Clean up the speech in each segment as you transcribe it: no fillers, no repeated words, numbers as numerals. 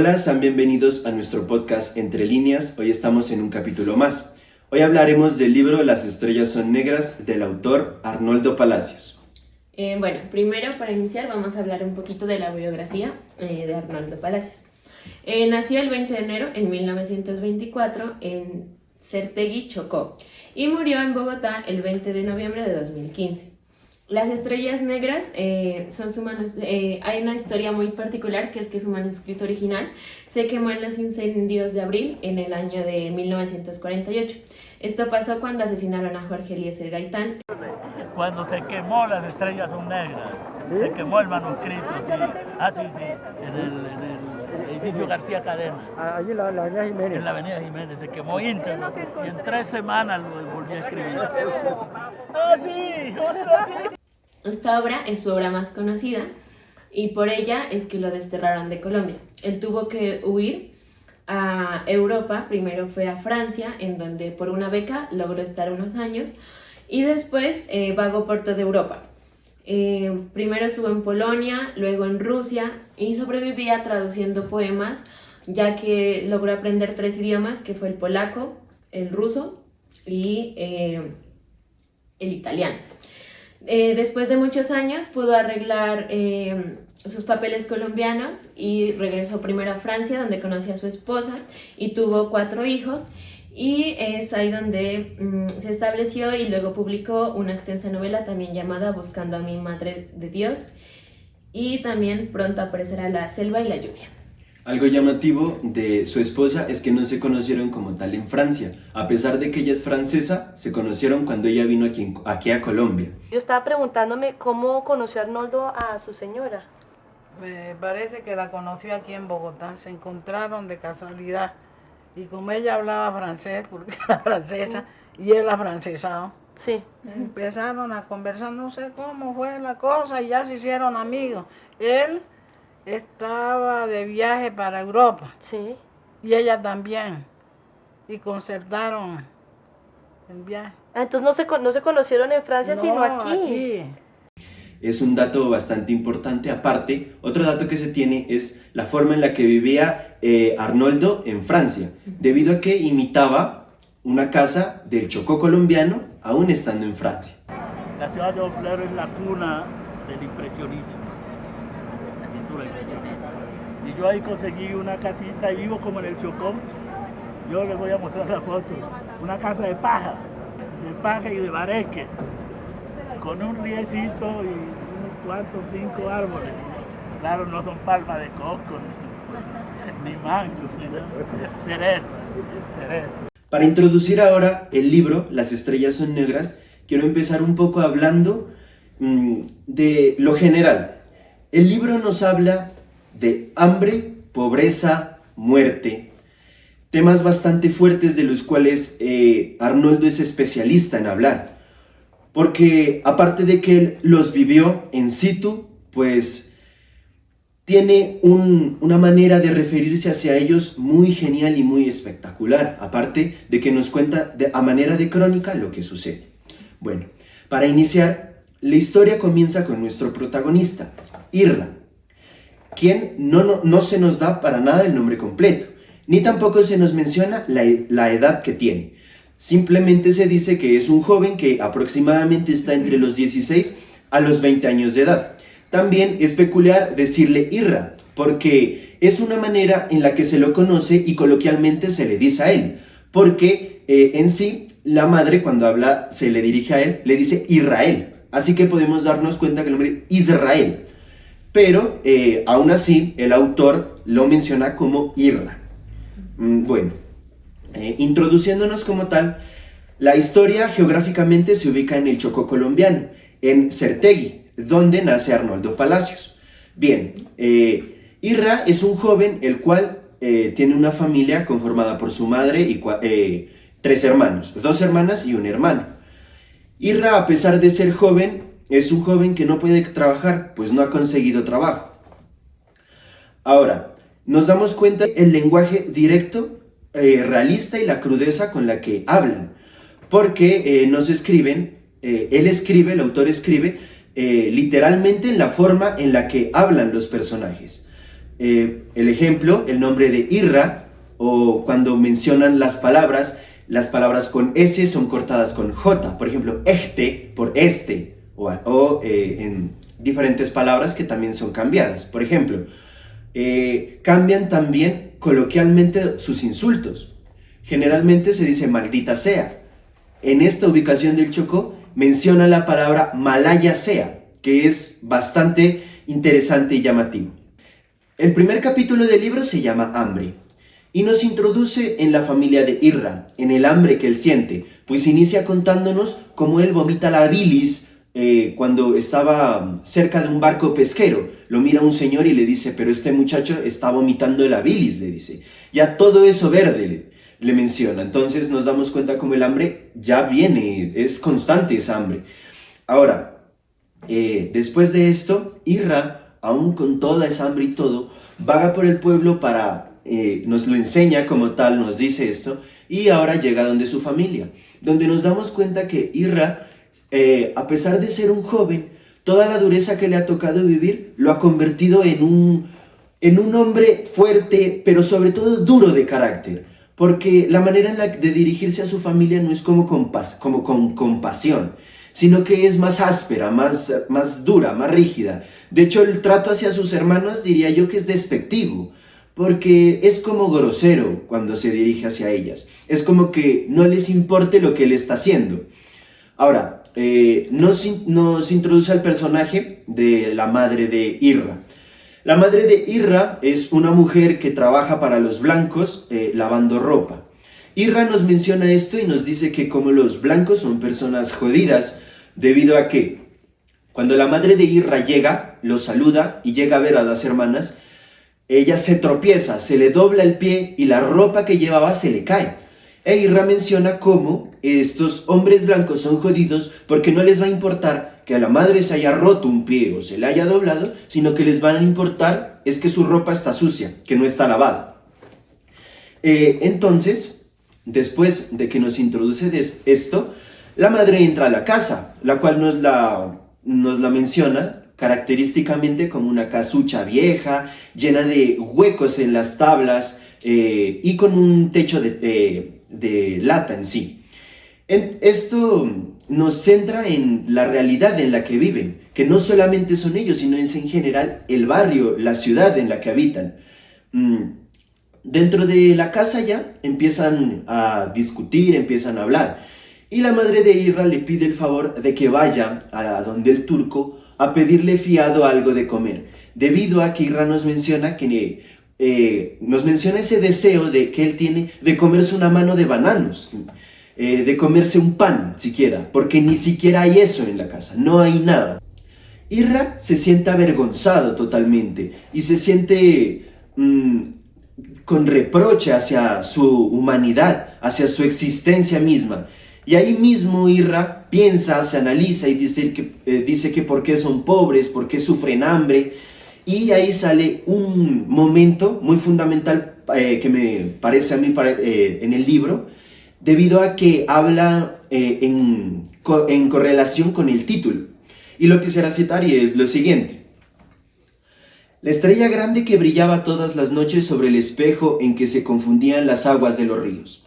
Hola, sean bienvenidos a nuestro podcast Entre Líneas. Hoy estamos en un capítulo más. Hoy hablaremos del libro Las estrellas son negras del autor Arnoldo Palacios. Bueno, primero para iniciar vamos a hablar un poquito de la biografía de Arnoldo Palacios. Nació el 20 de enero en 1924 en Certegui, Chocó, y murió en Bogotá el 20 de noviembre de 2015. Las estrellas negras son su hay una historia muy particular, que es que su manuscrito original se quemó en los incendios de abril en el año de 1948. Esto pasó cuando asesinaron a Jorge Eliezer Gaitán. Cuando se quemó Las estrellas son negras, ¿sí? Se quemó el manuscrito, sí. En el edificio García Cadena. Allí en la avenida Jiménez. En la avenida Jiménez, se quemó íntegro y en 3 semanas lo volví a escribir. Esta obra es su obra más conocida y por ella es que lo desterraron de Colombia. Él tuvo que huir a Europa, primero fue a Francia, en donde por una beca logró estar unos años, y después vagó por toda Europa. Primero estuvo en Polonia, luego en Rusia, y sobrevivía traduciendo poemas, ya que logró aprender 3 idiomas, que fue el polaco, el ruso y el italiano. Después de muchos años pudo arreglar sus papeles colombianos y regresó primero a Francia, donde conoció a su esposa y tuvo 4 hijos, y es ahí donde se estableció, y luego publicó una extensa novela también llamada Buscando a mi Madre de Dios, y también pronto aparecerá La selva y la lluvia. Algo llamativo de su esposa es que no se conocieron como tal en Francia. A pesar de que ella es francesa, se conocieron cuando ella vino aquí a Colombia. Yo estaba preguntándome cómo conoció Arnoldo a su señora. Me parece que la conoció aquí en Bogotá, se encontraron de casualidad. Y como ella hablaba francés, porque era francesa, y él afrancesado, Sí. empezaron a conversar, no sé cómo fue la cosa, y ya se hicieron amigos. Él estaba de viaje para Europa, Sí. y ella también, y concertaron el viaje. Entonces no se conocieron en Francia, sino aquí. Es un dato bastante importante. Aparte, otro dato que se tiene es la forma en la que vivía Arnoldo en Francia, debido a que imitaba una casa del Chocó colombiano, aún estando en Francia. La ciudad de Honfleur es la cuna del impresionismo, la pintura impresionista. Y yo ahí conseguí una casita y vivo como en el Chocó. Yo les voy a mostrar la foto. Una casa de paja y de bareque, con un riecito y unos cuantos 5 árboles. Claro, no son palmas de coco, ni mango, ni nada. Cereza. Para introducir ahora el libro Las estrellas son negras, quiero empezar un poco hablando de lo general. El libro nos habla de hambre, pobreza, muerte, temas bastante fuertes de los cuales Arnoldo es especialista en hablar, porque aparte de que él los vivió en situ, pues tiene una manera de referirse hacia ellos muy genial y muy espectacular, aparte de que nos cuenta a manera de crónica lo que sucede. Bueno, para iniciar, la historia comienza con nuestro protagonista, Irra, quien no se nos da para nada el nombre completo, ni tampoco se nos menciona la edad que tiene. Simplemente se dice que es un joven que aproximadamente está entre los 16 a los 20 años de edad. También es peculiar decirle Irra, porque es una manera en la que se lo conoce y coloquialmente se le dice a él, porque en sí la madre cuando habla se le dirige a él, le dice Israel, así que podemos darnos cuenta que el nombre es Israel, pero aún así el autor lo menciona como Irra. Bueno, introduciéndonos como tal, la historia geográficamente se ubica en el Chocó colombiano, en Certegui, donde nace Arnoldo Palacios. Bien, Irra es un joven el cual tiene una familia conformada por su madre y 3 hermanos, 2 hermanas y un hermano. Irra, a pesar de ser joven, es un joven que no puede trabajar, pues no ha conseguido trabajo. Ahora, nos damos cuenta del lenguaje directo, realista y la crudeza con la que hablan, porque nos escriben, el autor escribe literalmente en la forma en la que hablan los personajes. El ejemplo, el nombre de Irra, o cuando mencionan las palabras con S son cortadas con J. Por ejemplo, este por este, o en diferentes palabras que también son cambiadas. Por ejemplo, cambian también coloquialmente sus insultos. Generalmente se dice maldita sea. En esta ubicación del Chocó menciona la palabra malaya sea, que es bastante interesante y llamativo. El primer capítulo del libro se llama Hambre y nos introduce en la familia de Irra, en el hambre que él siente, pues inicia contándonos cómo él vomita la bilis cuando estaba cerca de un barco pesquero. Lo mira un señor y le dice, pero este muchacho está vomitando la bilis, le dice. Ya todo eso verde le menciona. Entonces nos damos cuenta cómo el hambre ya viene, es constante esa hambre. Ahora, después de esto, Irra, aún con toda esa hambre y todo, vaga por el pueblo nos lo enseña como tal, nos dice esto, y ahora llega donde su familia, donde nos damos cuenta que Irra, a pesar de ser un joven, toda la dureza que le ha tocado vivir lo ha convertido en un hombre fuerte, pero sobre todo duro de carácter, porque la manera de dirigirse a su familia no es como con compasión, sino que es más áspera, más dura, más rígida. De hecho, el trato hacia sus hermanos diría yo que es despectivo, porque es como grosero cuando se dirige hacia ellas. Es como que no les importe lo que él está haciendo. Ahora, nos introduce al personaje de la madre de Irra. La madre de Irra es una mujer que trabaja para los blancos lavando ropa. Irra nos menciona esto y nos dice que como los blancos son personas jodidas, debido a que cuando la madre de Irra llega, lo saluda y llega a ver a las hermanas, ella se tropieza, se le dobla el pie y la ropa que llevaba se le cae. E Irra menciona cómo estos hombres blancos son jodidos porque no les va a importar que a la madre se haya roto un pie o se le haya doblado, sino que les va a importar es que su ropa está sucia, que no está lavada. Entonces, después de que nos introduce esto, la madre entra a la casa, la cual nos la menciona característicamente como una casucha vieja, llena de huecos en las tablas y con un techo de lata en sí. Esto nos centra en la realidad en la que viven, que no solamente son ellos, sino es en general el barrio, la ciudad en la que habitan. Dentro de la casa ya empiezan a discutir, empiezan a hablar. Y la madre de Irra le pide el favor de que vaya a donde el turco a pedirle fiado algo de comer, debido a que Irra nos menciona ese deseo que él tiene de comerse una mano de bananos, de comerse un pan siquiera, porque ni siquiera hay eso en la casa, no hay nada. Irra se siente avergonzado totalmente y se siente con reproche hacia su humanidad, hacia su existencia misma. Y ahí mismo Irra piensa, se analiza y dice que por qué son pobres, por qué sufren hambre. Y ahí sale un momento muy fundamental que me parece a mí en el libro, debido a que habla en correlación con el título. Y lo quisiera citar y es lo siguiente. La estrella grande que brillaba todas las noches sobre el espejo en que se confundían las aguas de los ríos.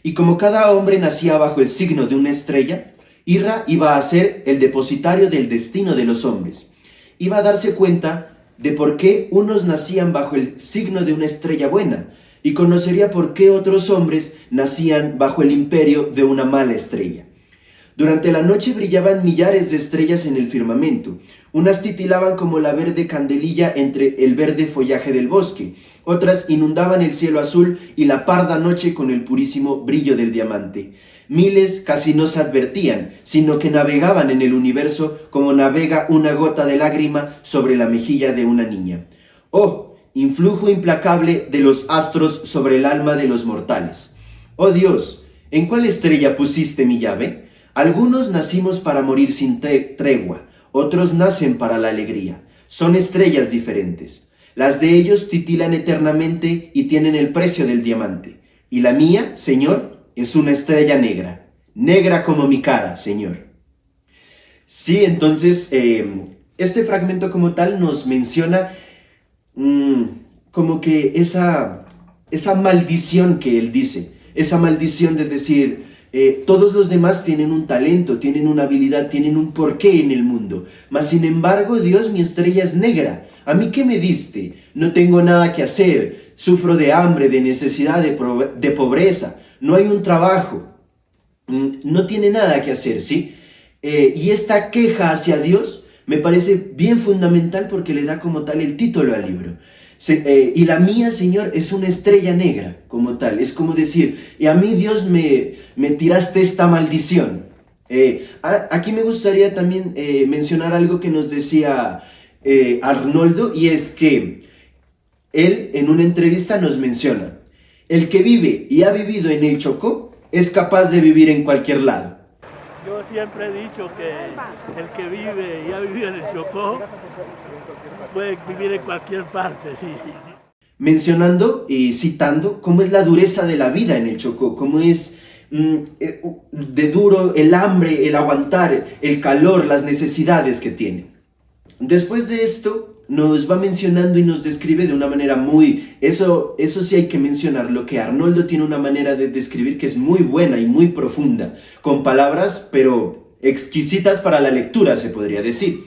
Y como cada hombre nacía bajo el signo de una estrella, Irra iba a ser el depositario del destino de los hombres. Iba a darse cuenta de por qué unos nacían bajo el signo de una estrella buena, y conocería por qué otros hombres nacían bajo el imperio de una mala estrella. Durante la noche brillaban millares de estrellas en el firmamento. Unas titilaban como la verde candelilla entre el verde follaje del bosque. Otras inundaban el cielo azul y la parda noche con el purísimo brillo del diamante. Miles casi no se advertían, sino que navegaban en el universo como navega una gota de lágrima sobre la mejilla de una niña. ¡Oh! Influjo implacable de los astros sobre el alma de los mortales. ¡Oh Dios! ¿En cuál estrella pusiste mi llave? Algunos nacimos para morir sin tregua, otros nacen para la alegría. Son estrellas diferentes. Las de ellos titilan eternamente y tienen el precio del diamante. Y la mía, Señor, es una estrella negra, negra como mi cara, Señor. Sí, entonces, este fragmento como tal nos menciona como que esa maldición que él dice, esa maldición de decir, todos los demás tienen un talento, tienen una habilidad, tienen un porqué en el mundo, mas sin embargo, Dios, mi estrella es negra. ¿A mí qué me diste? No tengo nada que hacer, sufro de hambre, de necesidad, de pobreza, no hay un trabajo, no tiene nada que hacer, ¿sí? Y esta queja hacia Dios me parece bien fundamental porque le da como tal el título al libro. Y la mía, Señor, es una estrella negra, como tal. Es como decir, y a mí, Dios, me tiraste esta maldición. Aquí me gustaría también mencionar algo que nos decía Arnoldo, y es que él en una entrevista nos menciona, el que vive y ha vivido en el Chocó es capaz de vivir en cualquier lado. Yo siempre he dicho que el que vive y ha vivido en el Chocó puede vivir en cualquier parte, sí. Mencionando y citando cómo es la dureza de la vida en el Chocó, cómo es de duro el hambre, el aguantar, el calor, las necesidades que tiene. Después de esto nos va mencionando y nos describe de una manera eso sí hay que mencionarlo, que Arnoldo tiene una manera de describir que es muy buena y muy profunda, con palabras pero exquisitas para la lectura, se podría decir.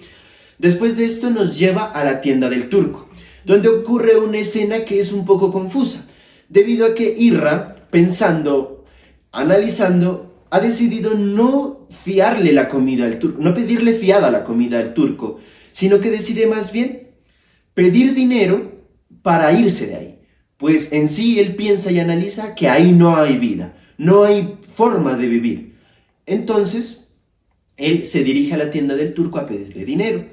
Después de esto nos lleva a la tienda del turco, donde ocurre una escena que es un poco confusa, debido a que Irra, pensando, analizando, ha decidido no fiarle la comida al turco, no pedirle fiada la comida al turco, sino que decide más bien pedir dinero para irse de ahí. Pues en sí él piensa y analiza que ahí no hay vida, no hay forma de vivir. Entonces, él se dirige a la tienda del turco a pedirle dinero.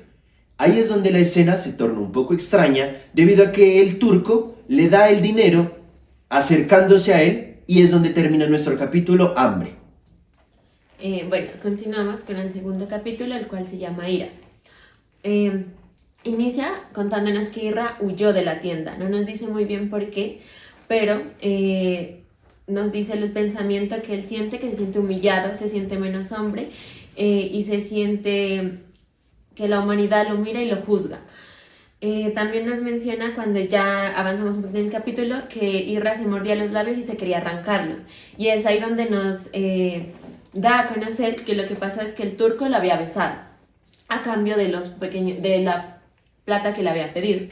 Ahí es donde la escena se torna un poco extraña, debido a que el turco le da el dinero acercándose a él, y es donde termina nuestro capítulo, hambre. Bueno, continuamos con el segundo capítulo, el cual se llama Ira. Inicia contándonos que Irra huyó de la tienda. No nos dice muy bien por qué, pero nos dice el pensamiento que él siente, que se siente humillado, se siente menos hombre, y se siente que la humanidad lo mira y lo juzga. También nos menciona, cuando ya avanzamos un poco en el capítulo, que Irra se mordía los labios y se quería arrancarlos. Y es ahí donde nos da a conocer que lo que pasó es que el turco lo había besado a cambio de la plata que le había pedido.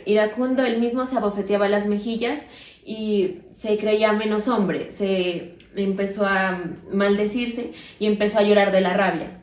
Iracundo él mismo se abofeteaba las mejillas y se creía menos hombre, se empezó a maldecirse y empezó a llorar de la rabia.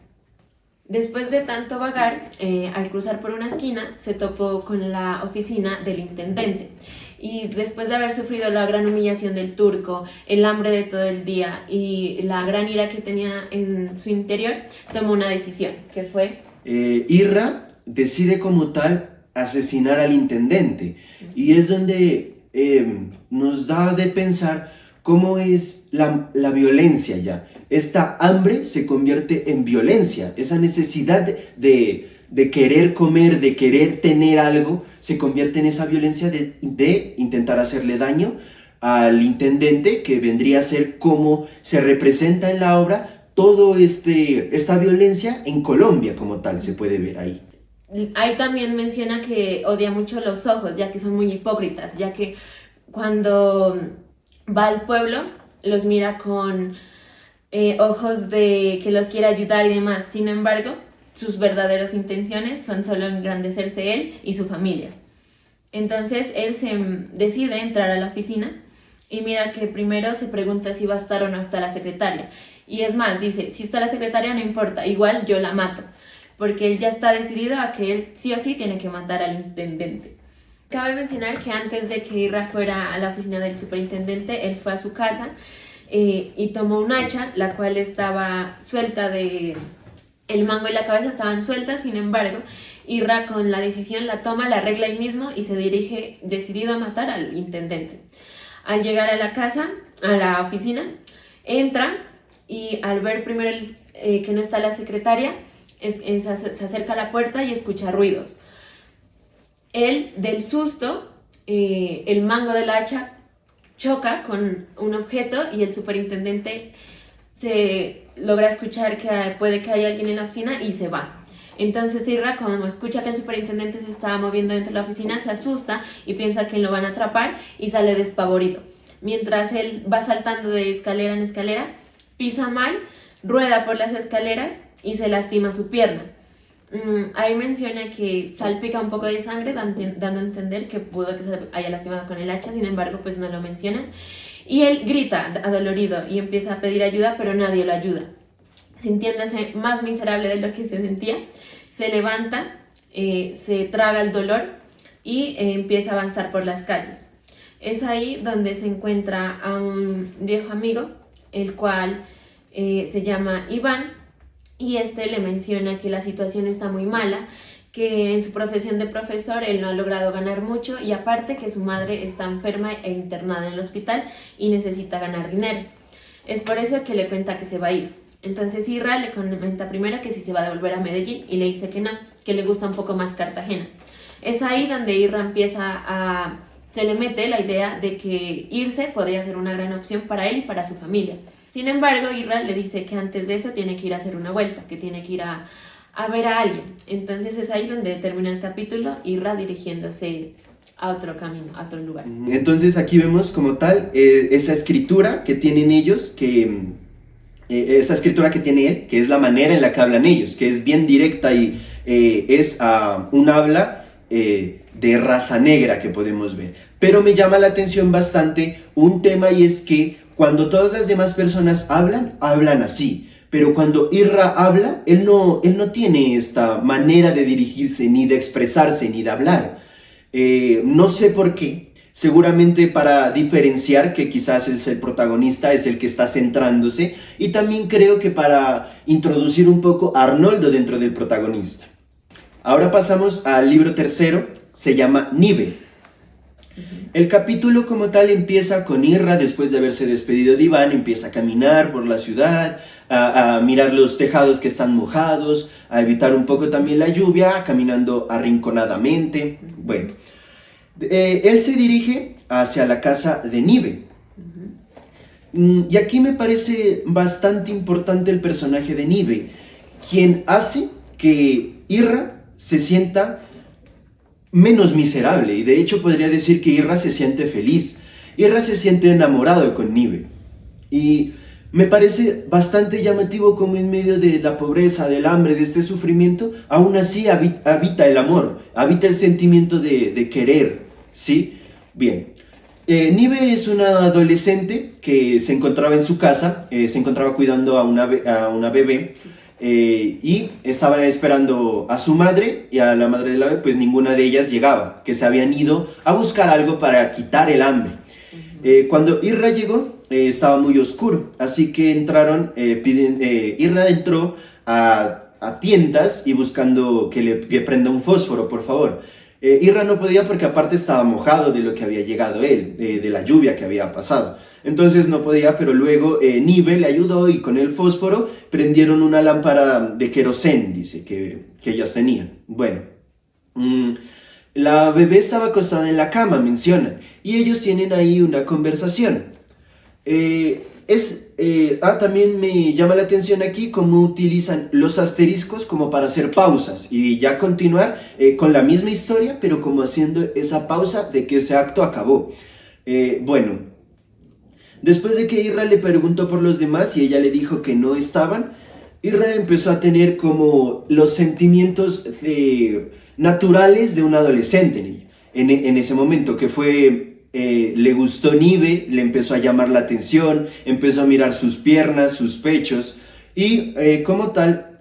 Después de tanto vagar, al cruzar por una esquina, se topó con la oficina del intendente. Y después de haber sufrido la gran humillación del turco, el hambre de todo el día y la gran ira que tenía en su interior, tomó una decisión, que fue... Irra decide como tal asesinar al intendente. Y es donde nos da de pensar cómo es la violencia ya. Esta hambre se convierte en violencia, esa necesidad de querer comer, de querer tener algo, se convierte en esa violencia de intentar hacerle daño al intendente, que vendría a ser como se representa en la obra todo esta violencia en Colombia como tal, se puede ver ahí. Ahí también menciona que odia mucho los ojos, ya que son muy hipócritas, ya que cuando va al pueblo los mira con ojos de que los quiere ayudar y demás. Sin embargo, sus verdaderas intenciones son solo engrandecerse él y su familia. Entonces él se decide entrar a la oficina y mira que primero se pregunta si va a estar o no está la secretaria. Y es más, dice, si está la secretaria no importa, igual yo la mato. Porque él ya está decidido a que él sí o sí tiene que matar al intendente. Cabe mencionar que antes de que Irra fuera a la oficina del superintendente, él fue a su casa y tomó un hacha, la cual estaba suelta el mango y la cabeza estaban sueltas. Sin embargo, Irra con la decisión la toma, la arregla ahí mismo y se dirige decidido a matar al intendente. Al llegar a la casa, a la oficina, entra y al ver primero que no está la secretaria, se acerca a la puerta y escucha ruidos. Él, del susto, el mango del hacha choca con un objeto y el superintendente se logra escuchar que puede que haya alguien en la oficina y se va. Entonces Irra, como escucha que el superintendente se estaba moviendo dentro de la oficina, se asusta y piensa que lo van a atrapar y sale despavorido. Mientras él va saltando de escalera en escalera, pisa mal, rueda por las escaleras y se lastima su pierna. Ahí menciona que salpica un poco de sangre, dando a entender que pudo que se haya lastimado con el hacha, sin embargo, pues no lo mencionan. Y él grita adolorido y empieza a pedir ayuda, pero nadie lo ayuda. Sintiéndose más miserable de lo que se sentía, se levanta, se traga el dolor y empieza a avanzar por las calles. Es ahí donde se encuentra a un viejo amigo, el cual se llama Iván, y este le menciona que la situación está muy mala, que en su profesión de profesor él no ha logrado ganar mucho y aparte que su madre está enferma e internada en el hospital y necesita ganar dinero. Es por eso que le cuenta que se va a ir. Entonces Irra le comenta primero que si se va a devolver a Medellín y le dice que no, que le gusta un poco más Cartagena. Es ahí donde Irra se le mete la idea de que irse podría ser una gran opción para él y para su familia. Sin embargo, Irra le dice que antes de eso tiene que ir a hacer una vuelta, que tiene que ir a ver a alguien. Entonces es ahí donde termina el capítulo, Irra dirigiéndose a otro camino, a otro lugar. Entonces aquí vemos como tal esa escritura que tienen ellos, esa escritura que tiene él, que es la manera en la que hablan ellos, que es bien directa y es un habla de raza negra que podemos ver. Pero me llama la atención bastante un tema, y es que cuando todas las demás personas hablan así, pero cuando Irra habla, él no tiene esta manera de dirigirse, ni de expresarse, ni de hablar. No sé por qué, seguramente para diferenciar que quizás es el protagonista, es el que está centrándose, y también creo que para introducir un poco a Arnoldo dentro del protagonista. Ahora pasamos al libro tercero, se llama Nive. El capítulo como tal empieza con Irra, después de haberse despedido de Iván, empieza a caminar por la ciudad, a mirar los tejados que están mojados, a evitar un poco también la lluvia, caminando arrinconadamente. Bueno, él se dirige hacia la casa de Nive. Y aquí me parece bastante importante el personaje de Nive, quien hace que Irra se sienta menos miserable, y de hecho podría decir que Irra se siente feliz. Irra se siente enamorado con Nive, y me parece bastante llamativo como en medio de la pobreza, del hambre, de este sufrimiento, aún así habita el amor, habita el sentimiento de querer, ¿sí? Bien, Nive es una adolescente que se encontraba en su casa, se encontraba cuidando a una bebé, y estaban esperando a su madre y a la madre de la bebé, pues ninguna de ellas llegaba, que se habían ido a buscar algo para quitar el hambre. Cuando Irra llegó, estaba muy oscuro, así que Irra entró a tiendas y buscando que prenda un fósforo, por favor. Irra no podía porque aparte estaba mojado de lo que había llegado él, de la lluvia que había pasado. Entonces no podía, pero luego Nive le ayudó y con el fósforo prendieron una lámpara de querosén, dice, que ellos tenían. Bueno, la bebé estaba acostada en la cama, mencionan, y ellos tienen ahí una conversación. También me llama la atención aquí cómo utilizan los asteriscos como para hacer pausas y ya continuar con la misma historia, pero como haciendo esa pausa de que ese acto acabó. Bueno, después de que Irra le preguntó por los demás y ella le dijo que no estaban, Irra empezó a tener como los sentimientos naturales de un adolescente en ese momento, que fue... le gustó Nive, le empezó a llamar la atención, empezó a mirar sus piernas, sus pechos, y como tal,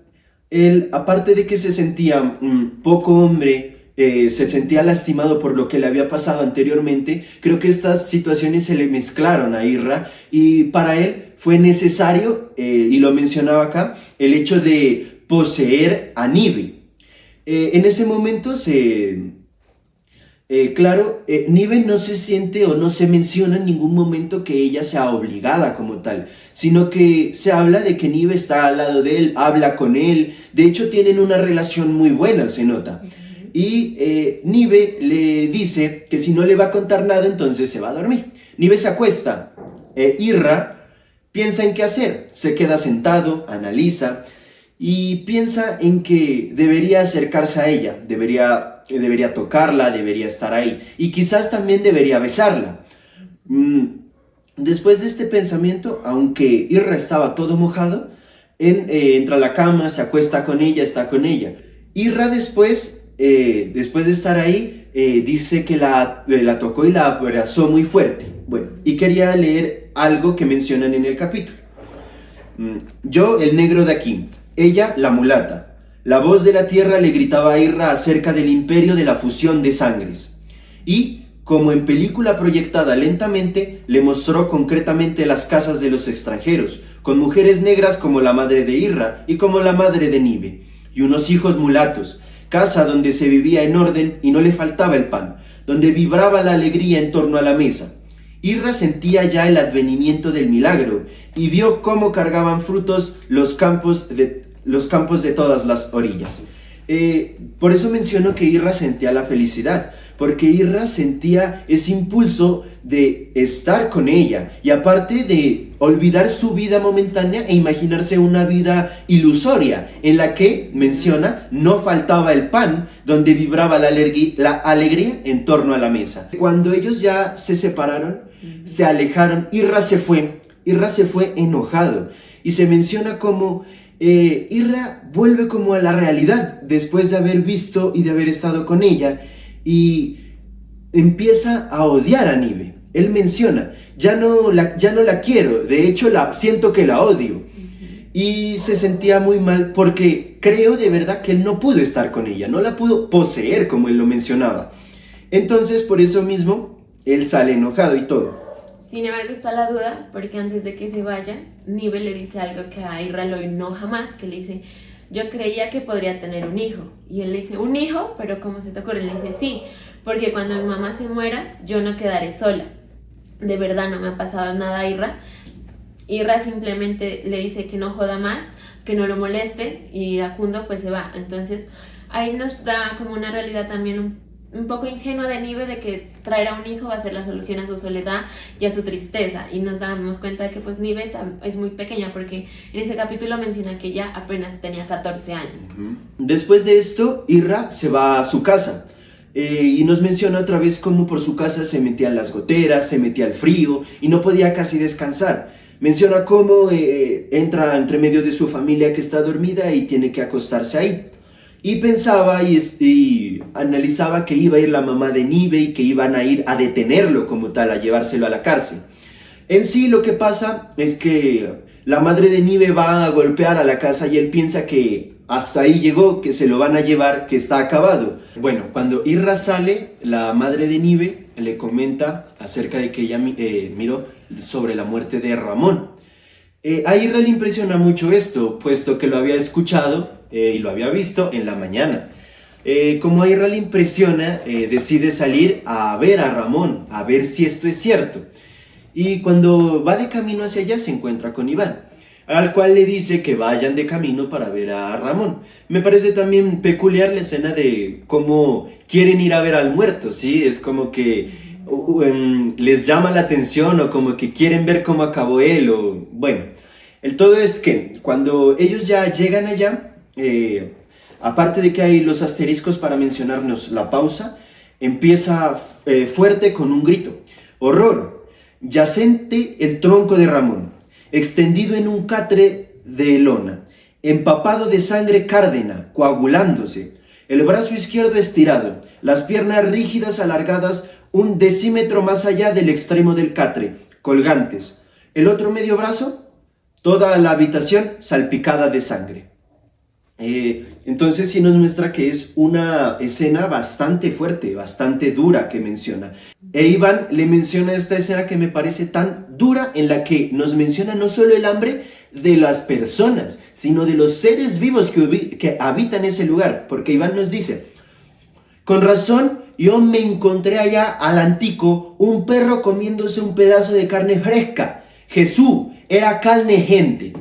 él, aparte de que se sentía poco hombre, se sentía lastimado por lo que le había pasado anteriormente, creo que estas situaciones se le mezclaron a Irra, y para él fue necesario, y lo mencionaba acá, el hecho de poseer a Nive. En ese momento Nive no se siente o no se menciona en ningún momento que ella sea obligada como tal, sino que se habla de que Nive está al lado de él, habla con él, de hecho tienen una relación muy buena, se nota. Y Nive le dice que si no le va a contar nada, entonces se va a dormir. Nive se acuesta, Irra piensa en qué hacer, se queda sentado, analiza, y piensa en que debería acercarse a ella, debería tocarla, debería estar ahí y quizás también debería besarla. Después de este pensamiento, aunque Irra estaba todo mojado, entra a la cama, se acuesta con ella, está con ella. Irra después de estar ahí, dice que la tocó y la abrazó muy fuerte. Bueno, y quería leer algo que mencionan en el capítulo. Yo, el negro de aquí, ella, la mulata. La voz de la tierra le gritaba a Irra acerca del imperio de la fusión de sangres. Y, como en película proyectada lentamente, le mostró concretamente las casas de los extranjeros, con mujeres negras como la madre de Irra y como la madre de Nive, y unos hijos mulatos, casa donde se vivía en orden y no le faltaba el pan, donde vibraba la alegría en torno a la mesa. Irra sentía ya el advenimiento del milagro y vio cómo cargaban frutos los campos de todas las orillas. Por eso menciono que Irra sentía la felicidad, porque Irra sentía ese impulso de estar con ella y aparte de olvidar su vida momentánea e imaginarse una vida ilusoria en la que, menciona, no faltaba el pan, donde vibraba la alegría en torno a la mesa. Cuando ellos ya se separaron, se alejaron, Irra se fue enojado y se menciona como Irra vuelve como a la realidad después de haber visto y de haber estado con ella y empieza a odiar a Nive. Él menciona, ya no la quiero, de hecho siento que la odio. Y se sentía muy mal porque creo de verdad que él no pudo estar con ella, no la pudo poseer como él lo mencionaba. Entonces por eso mismo él sale enojado y todo. Sin embargo está la duda, porque antes de que se vaya, Nive le dice algo que a Irra lo enoja más, que le dice, yo creía que podría tener un hijo. Y él le dice, ¿un hijo? ¿Pero cómo se te ocurre? Le dice, sí, porque cuando mi mamá se muera, yo no quedaré sola. De verdad no me ha pasado nada a Irra. Irra simplemente le dice que no joda más, que no lo moleste, y Facundo pues se va. Entonces ahí nos da como una realidad también un poco ingenua de Nive, de que traer a un hijo va a ser la solución a su soledad y a su tristeza, y nos damos cuenta de que pues Nive es muy pequeña, porque en ese capítulo menciona que ella apenas tenía 14 años. Después de esto, Irra se va a su casa y nos menciona otra vez cómo por su casa se metían las goteras, se metía el frío y no podía casi descansar. Menciona cómo entra entre medio de su familia que está dormida y tiene que acostarse ahí. Y pensaba y analizaba que iba a ir la mamá de Nive y que iban a ir a detenerlo como tal, a llevárselo a la cárcel. En sí lo que pasa es que la madre de Nive va a golpear a la casa y él piensa que hasta ahí llegó, que se lo van a llevar, que está acabado. Bueno, cuando Irra sale, la madre de Nive le comenta acerca de que ella miró sobre la muerte de Ramón. A Irra le impresiona mucho esto, puesto que lo había escuchado y lo había visto en la mañana. Como a Irra le impresiona, decide salir a ver a Ramón, a ver si esto es cierto. Y cuando va de camino hacia allá se encuentra con Iván, al cual le dice que vayan de camino para ver a Ramón. Me parece también peculiar la escena de cómo quieren ir a ver al muerto, ¿sí? Es como que les llama la atención o como que quieren ver cómo acabó él o bueno. El todo es que cuando ellos ya llegan allá, aparte de que hay los asteriscos para mencionarnos la pausa, empieza fuerte con un grito. Horror, yacente el tronco de Ramón, extendido en un catre de lona, empapado de sangre cárdena, coagulándose, el brazo izquierdo estirado, las piernas rígidas alargadas 1 decímetro más allá del extremo del catre, colgantes, el otro medio brazo, toda la habitación salpicada de sangre. Entonces sí nos muestra que es una escena bastante fuerte, bastante dura que menciona. Iván le menciona esta escena que me parece tan dura, en la que nos menciona no solo el hambre de las personas, sino de los seres vivos que habitan ese lugar, porque Iván nos dice, con razón yo me encontré allá al antico un perro comiéndose un pedazo de carne fresca. Jesús era carne gente.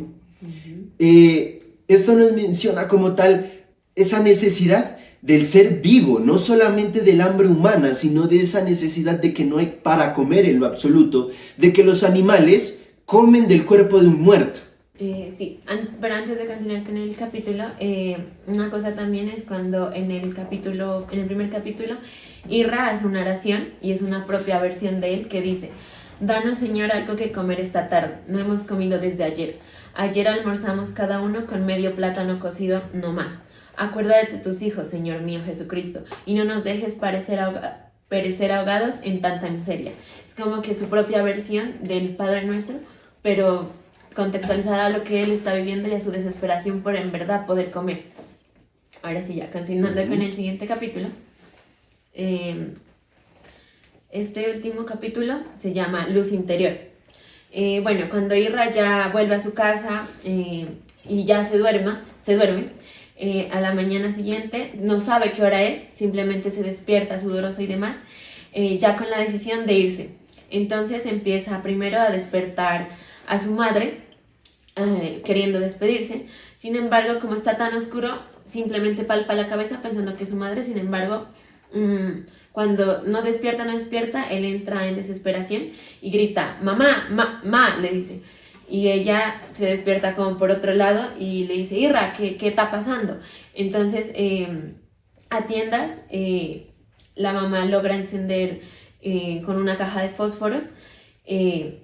Esto nos menciona como tal esa necesidad del ser vivo, no solamente del hambre humana, sino de esa necesidad de que no hay para comer en lo absoluto, de que los animales comen del cuerpo de un muerto. Sí, pero antes de continuar con el capítulo, una cosa también es cuando en el primer capítulo, Irra hace una oración y es una propia versión de él que dice: Danos, Señor, algo que comer esta tarde. No hemos comido desde ayer. Ayer almorzamos cada uno con medio plátano cocido, no más. Acuérdate de tus hijos, Señor mío Jesucristo, y no nos dejes perecer ahogados en tanta miseria. Es como que su propia versión del Padre Nuestro, pero contextualizada a lo que él está viviendo y a su desesperación por en verdad poder comer. Ahora sí, ya continuando con el siguiente capítulo. Este último capítulo se llama Luz Interior. Bueno, cuando Irra ya vuelve a su casa y ya se duerme, a la mañana siguiente no sabe qué hora es, simplemente se despierta sudoroso y demás, ya con la decisión de irse. Entonces empieza primero a despertar a su madre, queriendo despedirse. Sin embargo, como está tan oscuro, simplemente palpa la cabeza pensando que es su madre. Sin embargo, cuando no despierta, él entra en desesperación y grita: mamá, ma, le dice. Y ella se despierta como por otro lado y le dice: Irra, ¿qué está pasando? Entonces, a tiendas, la mamá logra encender con una caja de fósforos,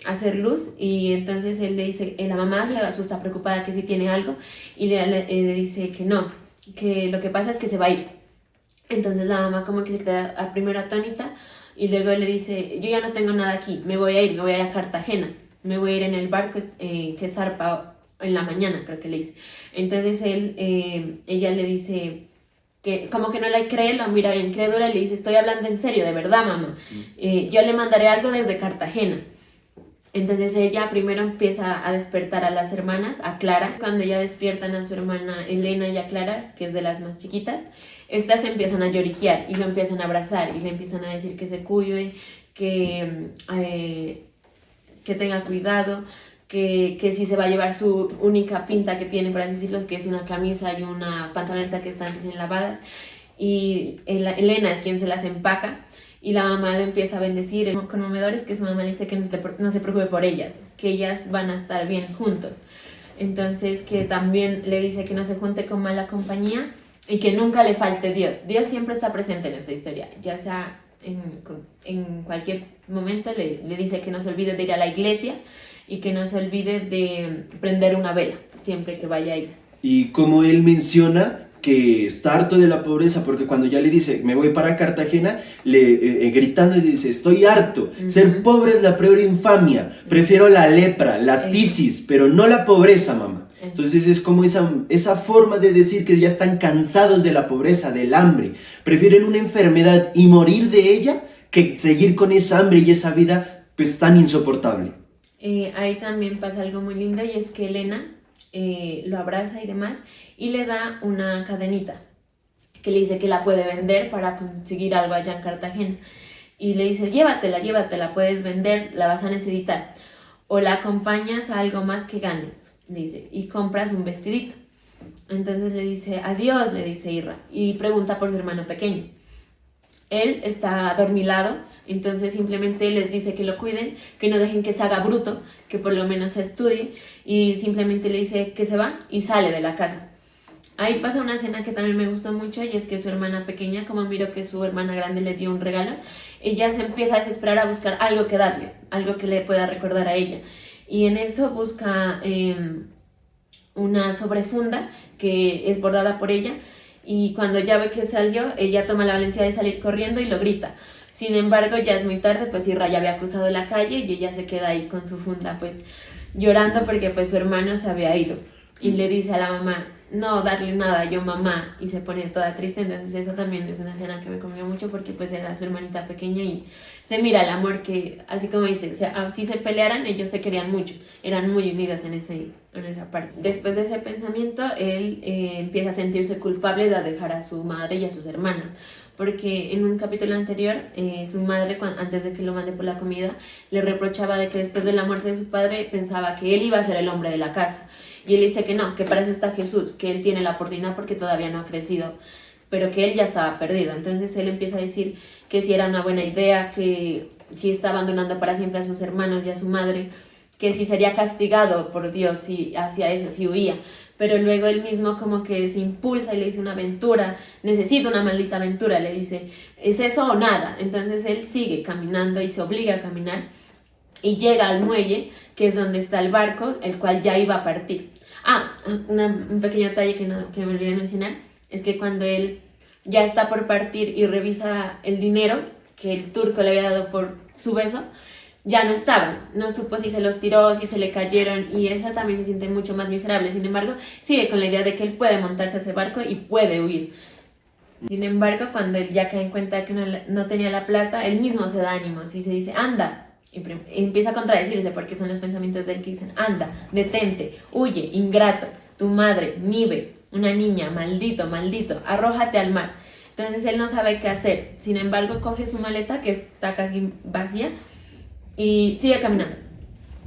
hacer luz, y entonces él le dice, la mamá se asusta, preocupada que si tiene algo, y le dice que no, que lo que pasa es que se va a ir. Entonces la mamá como que se queda primero atónita y luego le dice: yo ya no tengo nada aquí, me voy a ir a Cartagena, me voy a ir en el barco que zarpa en la mañana, creo que le dice. Entonces ella le dice que como que no le cree, lo mira incrédula y le dice: estoy hablando en serio, de verdad, mamá, yo le mandaré algo desde Cartagena. Entonces ella primero empieza a despertar a las hermanas, a Clara. Cuando ya despiertan a su hermana Elena y a Clara, que es de las más chiquitas, estas empiezan a lloriquear y lo empiezan a abrazar y le empiezan a decir que se cuide, que tenga cuidado, que si se va a llevar su única pinta que tiene, por así decirlo, que es una camisa y una pantaloneta que están recién lavadas, y Elena es quien se las empaca. Y la mamá le empieza a bendecir conmovedores, que su mamá le dice que no se preocupe por ellas, que ellas van a estar bien juntos. Entonces, que también le dice que no se junte con mala compañía y que nunca le falte Dios. Dios siempre está presente en esta historia, ya sea en cualquier momento. Le dice que no se olvide de ir a la iglesia y que no se olvide de prender una vela siempre que vaya a ir. Y como él menciona que está harto de la pobreza, porque cuando ya le dice me voy para Cartagena, gritando le dice: estoy harto, ser pobre es la peor infamia, prefiero la lepra, la tisis, pero no la pobreza, mamá. Entonces es como esa forma de decir que ya están cansados de la pobreza, del hambre, prefieren una enfermedad y morir de ella que seguir con esa hambre y esa vida pues tan insoportable. Ahí también pasa algo muy lindo, y es que Elena lo abraza y demás, y le da una cadenita que le dice que la puede vender para conseguir algo allá en Cartagena, y le dice: llévatela, puedes vender, la vas a necesitar, o la acompañas a algo más que ganes, le dice, y compras un vestidito. Entonces le dice: adiós, le dice Irra, y pregunta por su hermano pequeño. Él está adormilado, entonces simplemente les dice que lo cuiden, que no dejen que se haga bruto, que por lo menos se estudie, y simplemente le dice que se va y sale de la casa. Ahí pasa una escena que también me gustó mucho, y es que su hermana pequeña, como miró que su hermana grande le dio un regalo, ella se empieza a desesperar a buscar algo que darle, algo que le pueda recordar a ella. Y en eso busca una sobrefunda que es bordada por ella, y cuando ya ve que salió, ella toma la valentía de salir corriendo y lo grita. Sin embargo, ya es muy tarde, pues Irra ya había cruzado la calle y ella se queda ahí con su funda, pues llorando porque pues su hermano se había ido. Y le dice a la mamá: no darle nada, yo mamá, y se pone toda triste. Entonces eso también es una escena que me conmovió mucho, porque pues era su hermanita pequeña y se mira el amor que, así como dice, si se pelearan, ellos se querían mucho, eran muy unidos en esa parte. Después de ese pensamiento, él empieza a sentirse culpable de dejar a su madre y a sus hermanas, porque en un capítulo anterior, su madre, antes de que lo mande por la comida, le reprochaba de que después de la muerte de su padre pensaba que él iba a ser el hombre de la casa. Y él dice que no, que para eso está Jesús, que él tiene la oportunidad porque todavía no ha crecido, pero que él ya estaba perdido. Entonces él empieza a decir que si era una buena idea, que si está abandonando para siempre a sus hermanos y a su madre, que sí sería castigado por Dios si hacía eso, si huía. Pero luego él mismo como que se impulsa y le dice una aventura, necesito una maldita aventura, le dice, ¿es eso o nada? Entonces él sigue caminando y se obliga a caminar y llega al muelle, que es donde está el barco, el cual ya iba a partir. Un pequeño detalle que me olvidé mencionar, es que cuando él ya está por partir y revisa el dinero que el turco le había dado por su beso, ya no estaban, no supo si se los tiró, si se le cayeron, y esa también se siente mucho más miserable. Sin embargo, sigue con la idea de que él puede montarse a ese barco y puede huir. Sin embargo, cuando él ya cae en cuenta que no tenía la plata, él mismo se da ánimos y se dice, anda, y empieza a contradecirse porque son los pensamientos de él que dicen, anda, detente, huye, ingrato, tu madre, Nive, una niña, maldito, maldito, arrójate al mar. Entonces él no sabe qué hacer. Sin embargo, coge su maleta, que está casi vacía, y sigue caminando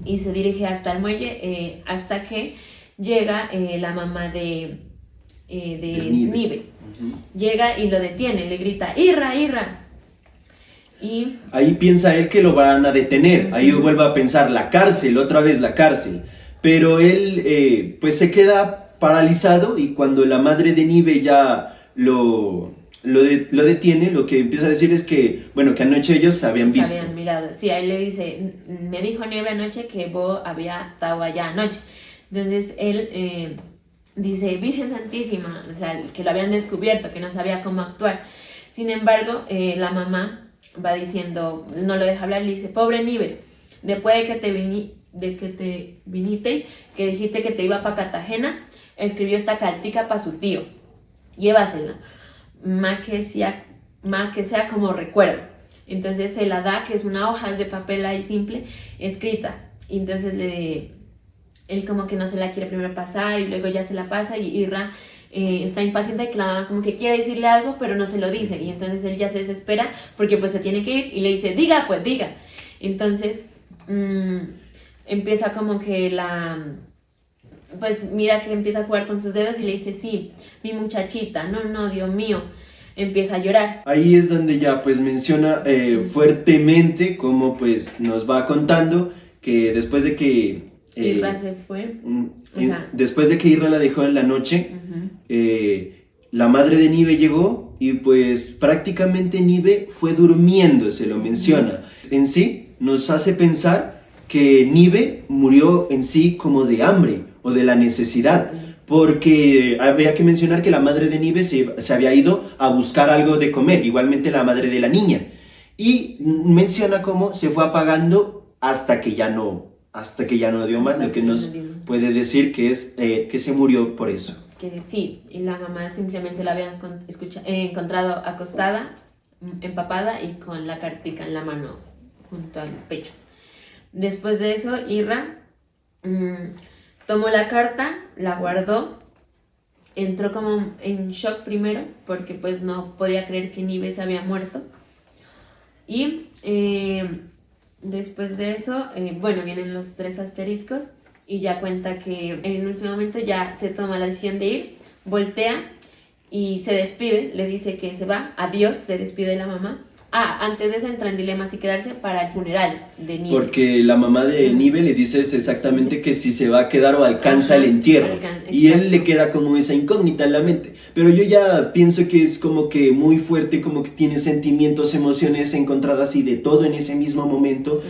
y se dirige hasta el muelle, hasta que llega la mamá de Nive. Llega y lo detiene, le grita, Irra, Irra. Y ahí piensa él que lo van a detener, ahí vuelve a pensar la cárcel, otra vez la cárcel, pero él pues se queda paralizado, y cuando la madre de Nive ya lo detiene, lo que empieza a decir es que, bueno, que anoche ellos se habían visto. Se habían mirado. Sí, ahí le dice, me dijo Nieve anoche que vos había estado allá anoche. Entonces él dice, Virgen Santísima, o sea, que lo habían descubierto, que no sabía cómo actuar. Sin embargo, la mamá va diciendo, no lo deja hablar, le dice, pobre Nive, después de que te viniste, que dijiste que te iba para Cartagena, escribió esta cartica para su tío, llévasela. Más que sea como recuerdo. Entonces se la da, que es una hoja de papel ahí simple, escrita. Y entonces él como que no se la quiere primero pasar y luego ya se la pasa, y Irra está impaciente, que como que quiere decirle algo, pero no se lo dice. Y entonces él ya se desespera porque pues se tiene que ir y le dice, diga, pues diga. Entonces empieza como que pues mira que empieza a jugar con sus dedos y le dice, sí, mi muchachita, no, Dios mío, empieza a llorar. Ahí es donde ya pues menciona fuertemente cómo pues nos va contando que después de que Irra se fue, después de que Irra la dejó en la noche, la madre de Nive llegó y pues prácticamente Nive fue durmiendo, se lo menciona. En sí nos hace pensar que Nive murió en sí como de hambre o de la necesidad, porque había que mencionar que la madre de Nive se había ido a buscar algo de comer, igualmente la madre de la niña, y menciona cómo se fue apagando hasta que ya no dio más, lo que nos puede decir que es que se murió por eso. Que sí, y la mamá simplemente la había encontrado acostada, empapada y con la cartica en la mano junto al pecho. Después de eso, Irra tomó la carta, la guardó, entró como en shock primero, porque pues no podía creer que Nive se había muerto. Y después de eso, vienen los 3 asteriscos, y ya cuenta que en un último momento ya se toma la decisión de ir, voltea y se despide, le dice que se va, adiós, se despide de la mamá. Antes de eso entra en dilema si quedarse para el funeral de Nive. Porque la mamá de Nive le dice exactamente que si se va a quedar o alcanza el entierro. Y él le queda como esa incógnita en la mente. Pero yo ya pienso que es como que muy fuerte, como que tiene sentimientos, emociones encontradas y de todo en ese mismo momento.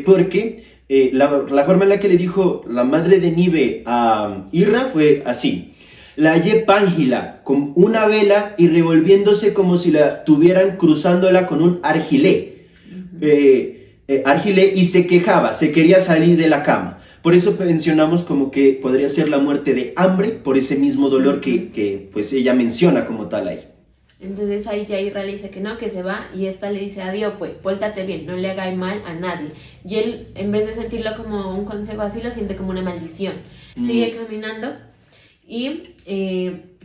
Porque la forma en la que le dijo la madre de Nive a Irra fue así. La hallé pángila, con una vela y revolviéndose como si la tuvieran cruzándola con un argilé. Argilé, y se quejaba, se quería salir de la cama. Por eso mencionamos como que podría ser la muerte de hambre, por ese mismo dolor que pues ella menciona como tal ahí. Entonces ahí ya Irra le dice que no, que se va, y esta le dice, adiós pues, pórtate bien, no le hagáis mal a nadie. Y él, en vez de sentirlo como un consejo así, lo siente como una maldición. Sigue caminando. Y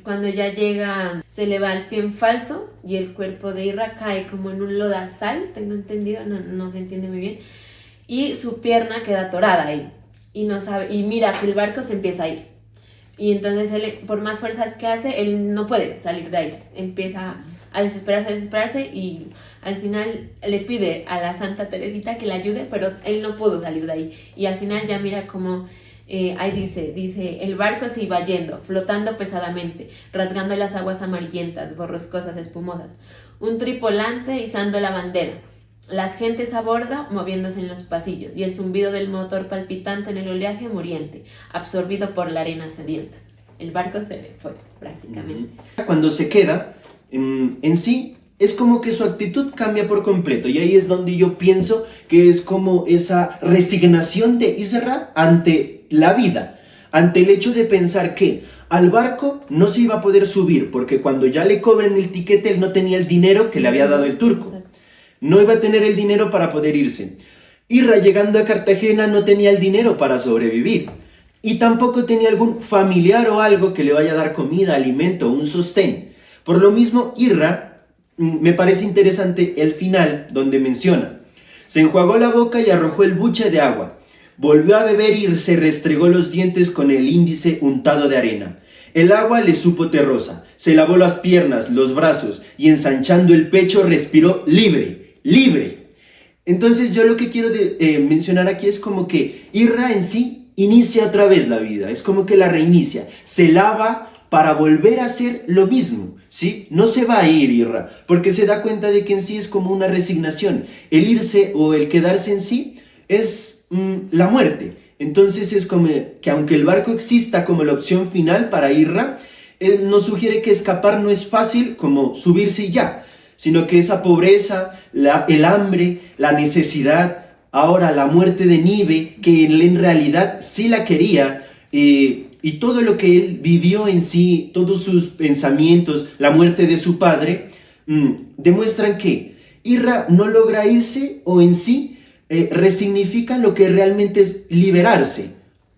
cuando ya llega, se le va el pie en falso y el cuerpo de Irra cae como en un lodazal, tengo entendido, no se entiende muy bien, y su pierna queda atorada ahí, y no sabe, y mira que el barco se empieza a ir, y entonces él, por más fuerzas que hace, él no puede salir de ahí, empieza a desesperarse y al final le pide a la Santa Teresita que le ayude, pero él no pudo salir de ahí. Y al final ya mira como ahí dice, el barco se iba yendo, flotando pesadamente, rasgando las aguas amarillentas, borroscosas, espumosas. Un tripulante izando la bandera. Las gentes a bordo moviéndose en los pasillos y el zumbido del motor palpitante en el oleaje muriente, absorbido por la arena sedienta. El barco se le fue prácticamente. Cuando se queda, en sí, es como que su actitud cambia por completo y ahí es donde yo pienso que es como esa resignación de Isra ante la vida, ante el hecho de pensar que al barco no se iba a poder subir porque cuando ya le cobren el tiquete él no tenía el dinero que le había dado el turco. No iba a tener el dinero para poder irse. Irra, llegando a Cartagena, no tenía el dinero para sobrevivir. Y tampoco tenía algún familiar o algo que le vaya a dar comida, alimento, un sostén. Por lo mismo, Irra, me parece interesante el final, donde menciona: se enjuagó la boca y arrojó el buche de agua. Volvió a beber y se restregó los dientes con el índice untado de arena. El agua le supo terrosa. Se lavó las piernas, los brazos y ensanchando el pecho respiró libre. Entonces yo lo que quiero mencionar aquí es como que Irra en sí inicia otra vez la vida, es como que la reinicia, se lava para volver a hacer lo mismo, ¿sí? No se va a ir Irra, porque se da cuenta de que en sí es como una resignación, el irse o el quedarse en sí es la muerte. Entonces es como que aunque el barco exista como la opción final para Irra, él nos sugiere que escapar no es fácil como subirse y ya, sino que esa pobreza, el hambre, la necesidad, ahora la muerte de Nive, que él en realidad sí la quería, y todo lo que él vivió en sí, todos sus pensamientos, la muerte de su padre, demuestran que Irra no logra irse o en sí resignifica lo que realmente es liberarse,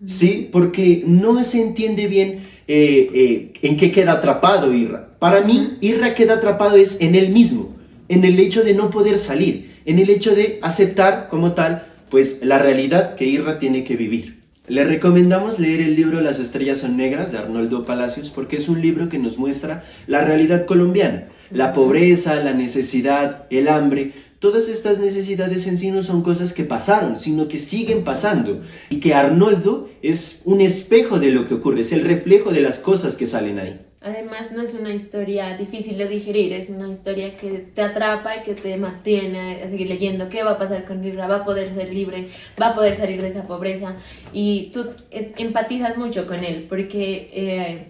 ¿sí? Porque no se entiende bien en qué queda atrapado Irra. Para mí, Irra queda atrapado es en él mismo, en el hecho de no poder salir, en el hecho de aceptar como tal, pues la realidad que Irra tiene que vivir. Le recomendamos leer el libro Las estrellas son negras de Arnoldo Palacios porque es un libro que nos muestra la realidad colombiana, la pobreza, la necesidad, el hambre. Todas estas necesidades en sí no son cosas que pasaron, sino que siguen pasando y que Arnoldo es un espejo de lo que ocurre, es el reflejo de las cosas que salen ahí. Además no es una historia difícil de digerir, es una historia que te atrapa y que te mantiene a seguir leyendo. ¿Qué va a pasar con Irra? ¿Va a poder ser libre? ¿Va a poder salir de esa pobreza? Y tú empatizas mucho con él porque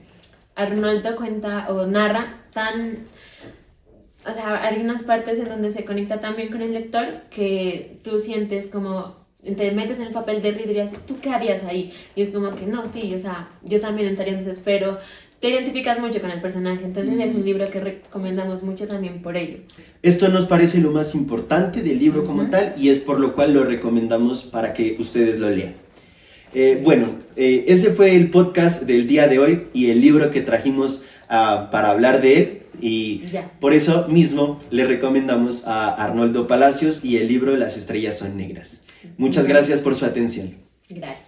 Arnoldo cuenta o narra o sea, hay unas partes en donde se conecta también con el lector que tú sientes como, te metes en el papel de Riddle y dirías, ¿tú qué harías ahí? Y es como que no, sí, o sea, yo también entraría en desespero. Te identificas mucho con el personaje, entonces es un libro que recomendamos mucho también por ello. Esto nos parece lo más importante del libro como tal y es por lo cual lo recomendamos para que ustedes lo lean. Ese fue el podcast del día de hoy y el libro que trajimos para hablar de él y por eso mismo le recomendamos a Arnoldo Palacios y el libro Las estrellas son negras. Muchas gracias por su atención. Gracias.